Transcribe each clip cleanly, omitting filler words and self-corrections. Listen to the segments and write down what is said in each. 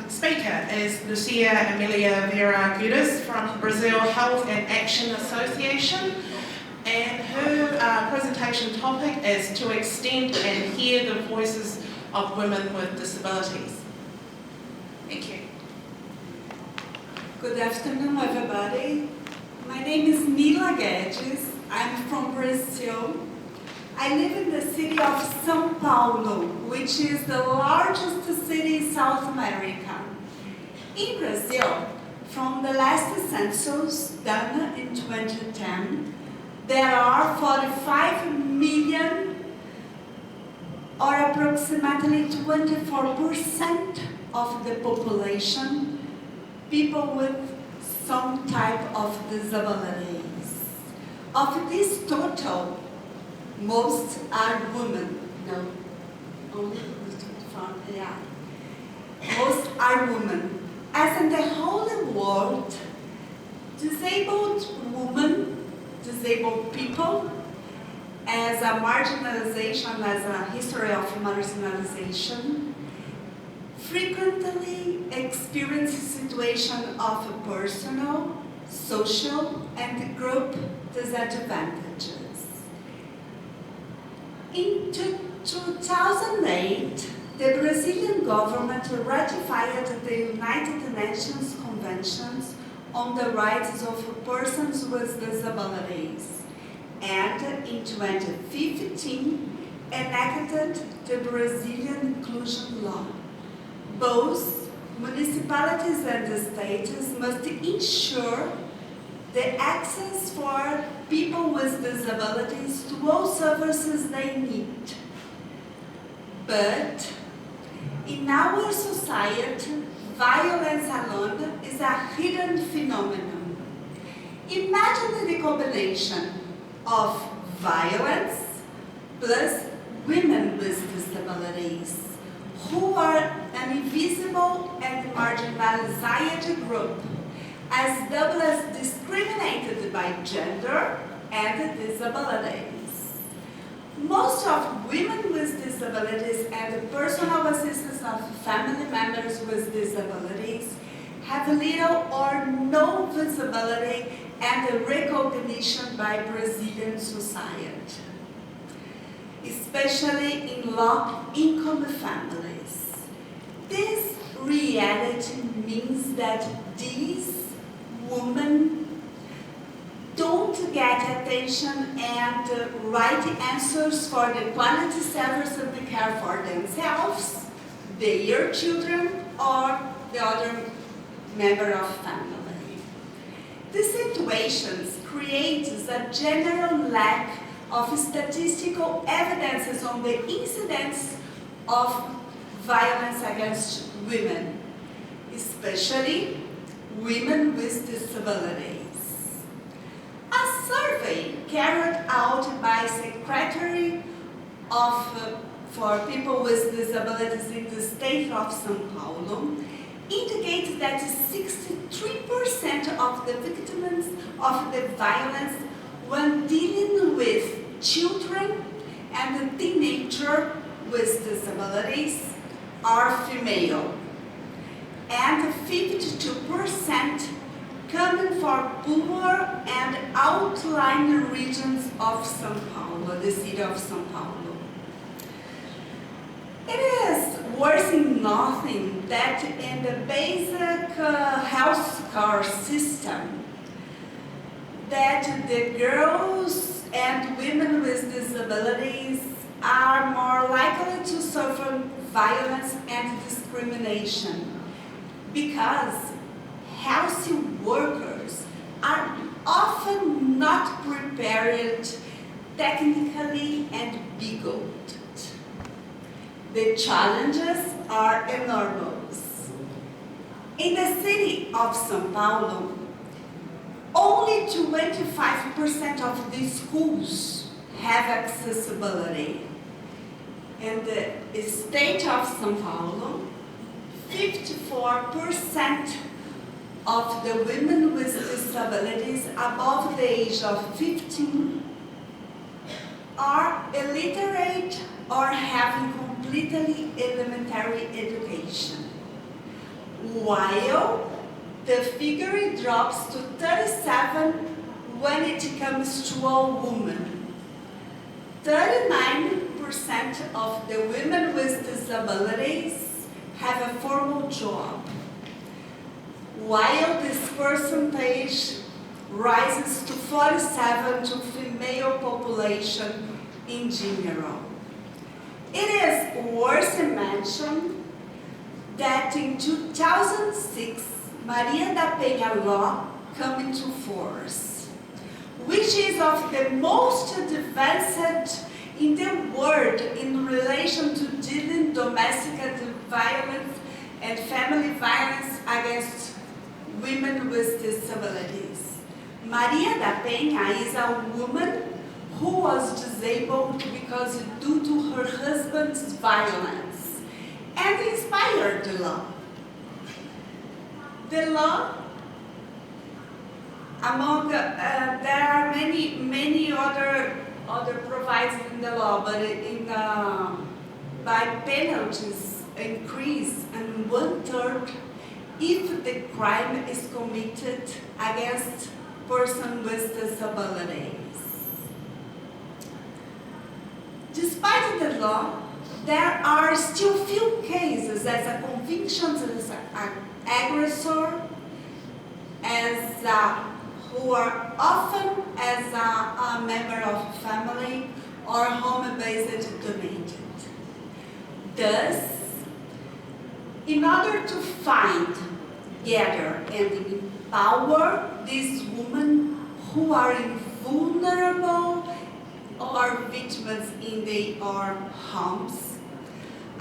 speaker is Lucia Emilia Vera Guedes from Brazil Health and Action Association, and her presentation topic is to extend and hear the voices of women with disabilities. Thank you. Good afternoon, everybody. My name is Mila Guedes. I'm from Brazil. I live in the city of São Paulo, which is the largest city in South America. In Brazil, from the last census done in 2010, there are 45 million, or approximately 24% of the population, people with some type of disabilities. Of this total, most are women. No, only from, yeah. Most are women. As in the whole world, disabled women, disabled people, as a marginalization, as a history of marginalization, frequently experience a situation of personal, social, and group disadvantages. In 2008, the Brazilian government ratified the United Nations Conventions on the Rights of Persons with Disabilities, and in 2015 enacted the Brazilian Inclusion Law. Both municipalities and the states must ensure the access for people with disabilities to all services they need. But in our society, violence alone is a hidden phenomenon. Imagine the combination of violence plus women with disabilities, who are an invisible and marginalized group, as double as discriminated by gender and disabilities. Most of women with disabilities and personal assistance of family members with disabilities have little or no visibility and recognition by Brazilian society, especially in low-income families. This reality means that these women don't get attention and right answers for the quality services they care for themselves, their children, or the other member of family. These situations create a general lack of statistical evidences on the incidence of violence against women, especially women with disabilities. A survey carried out by Secretary for People with Disabilities in the state of São Paulo indicates that 63% of the victims of the violence when dealing with children and teenagers with disabilities are female, and 52% coming from poor and outlying regions of São Paulo, the city of São Paulo. It is worth nothing that in the basic health care system, that the girls and women with disabilities are more likely to suffer violence and discrimination, because healthy workers are often not prepared technically and bigoted. The challenges are enormous. In the city of São Paulo, only 25% of the schools have accessibility. In the state of São Paulo, 54% of the women with disabilities above the age of 15 are illiterate or have completely elementary education. while the figure drops to 37 when it comes to a woman. 39% of the women with disabilities have a formal job, while this percentage rises to 47% to female population in general. It is worth mentioning that in 2006, Maria da Penha law came into force, which is of the most advanced in the world in relation to dealing domestic violence and family violence against women with disabilities. Maria da Penha is a woman who was disabled because due to her husband's violence and inspired the law. The law, among there are many other provisions in the law, but by penalties increase and 1/3 if the crime is committed against person with disabilities. Despite the law, there are still few cases as a conviction as an aggressor, who are often as a member of a family or home-based dominated. Thus, in order to find, gather, and empower these women who are vulnerable or victims in their homes,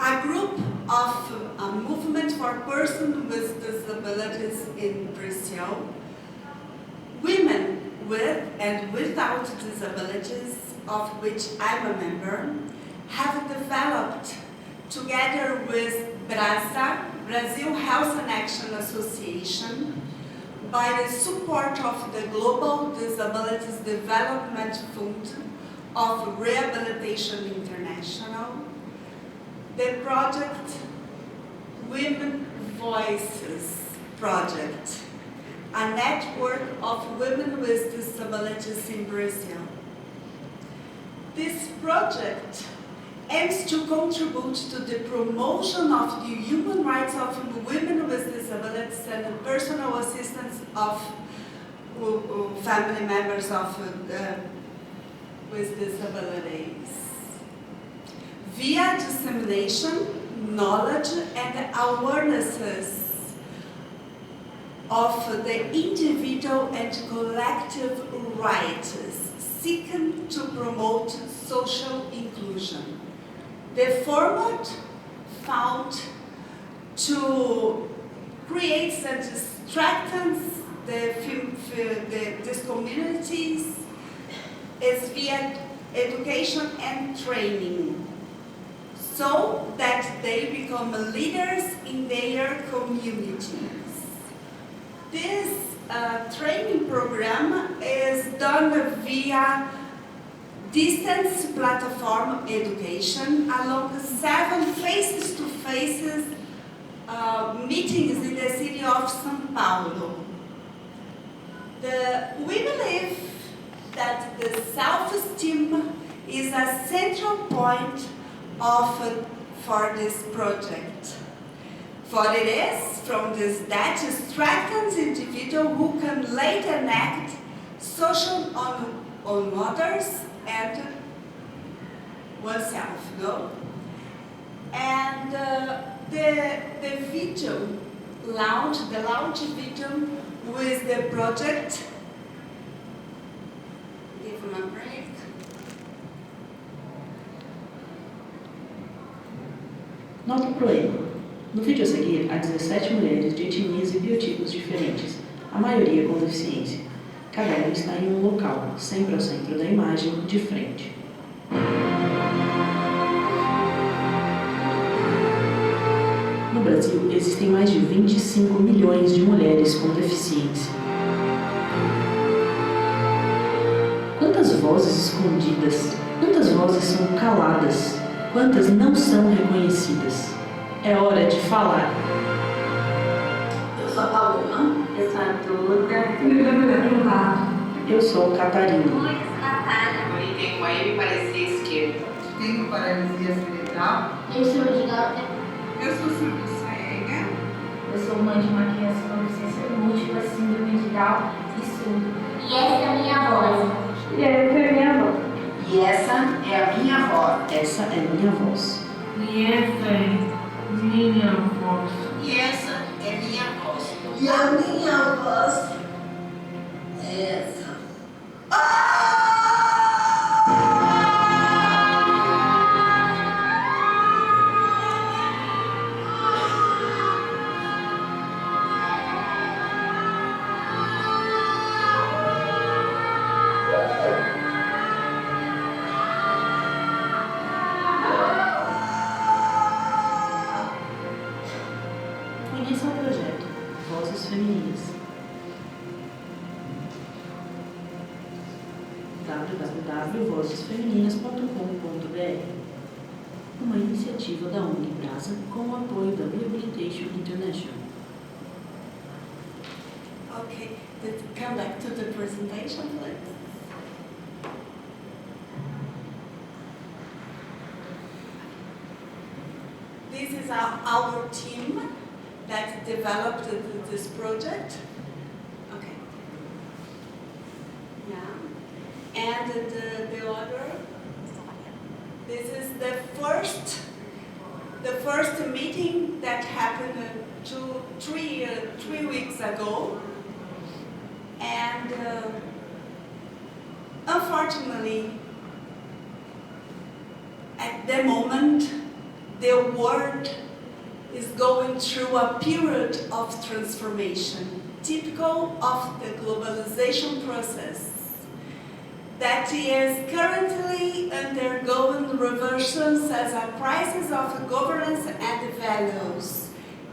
a group of a movement for persons with disabilities in Brazil, women with and without disabilities, of which I'm a member, have developed together with BRASA, Brazil Health and Action Association, by the support of the Global Disabilities Development Fund of Rehabilitation International, the project Women Voices Project, a network of women with disabilities in Brazil. This project aims to contribute to the promotion of the human rights of women with disabilities and the personal assistance of family members of with disabilities, via dissemination, knowledge, and awarenesses of the individual and collective rights, seeking to promote social inclusion. The format found to create and strengthen these communities is via education and training, so that they become leaders in their communities. This training program is done via distance platform education along 7 face-to-face meetings in the city of São Paulo. We believe that the self-esteem is a central point for this project. For it is from this that strengthens individual who can later enact social on others and oneself, no? And the video launch video with the project. Give him a break. Nota pro erro. No vídeo a seguir, há 17 mulheres de etnias e biotipos diferentes, a maioria com deficiência. Cada uma está em um local, sempre ao centro da imagem, de frente. No Brasil, existem mais de 25 milhões de mulheres com deficiência. Quantas vozes escondidas, quantas vozes são caladas, quantas não são reconhecidas? É hora de falar. Duda. Eu sou Catarina. Tenho paralisia esquerda. Tenho paralisia cerebral. Eu sou Edgar. Eu sou surdo-cega. Eu sou mãe de uma criança com deficiência múltipla, síndrome de Down e surdo. E essa é a minha voz. E essa é minha avó. E essa é a minha voz. Essa é minha voz. E essa é minha voz. E essa é minha voz. E a minha voz é essa. Conheça o projeto Vozes Femininas. www.vozesfemininas.com.br. Uma iniciativa da Unibrasa com o apoio da Rehabilitation International. Okay, let's come back to the presentation, please. This is our team that developed this project. Okay. Yeah. And the other, this is the first meeting that happened 3 weeks ago. And unfortunately, at the moment, the world is going through a period of transformation, typical of the globalization process, that is currently undergoing reversions as a crisis of governance and values,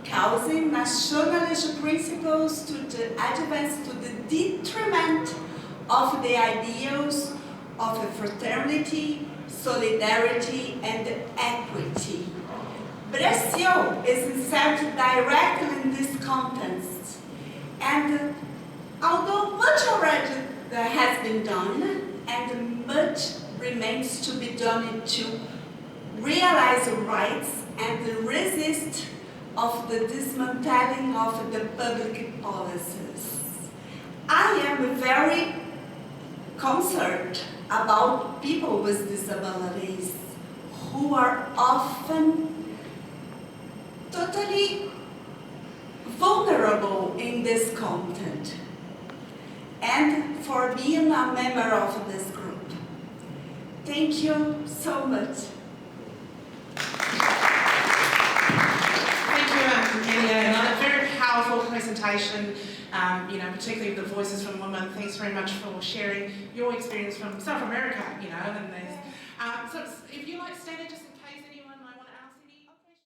causing nationalist principles to advance to the detriment of the ideals of fraternity, solidarity, and equity. Brazil is inserted directly in this context, and although much already has been done, and much remains to be done to realize rights and resist of the dismantling of the public policies. I am very concerned about people with disabilities who are often totally vulnerable in this content, and for being a member of this group. Thank you so much. Thank you, Mila. Another very powerful presentation, particularly the Voices from Women. Thanks very much for sharing your experience from South America, and there's, so if you like, stand just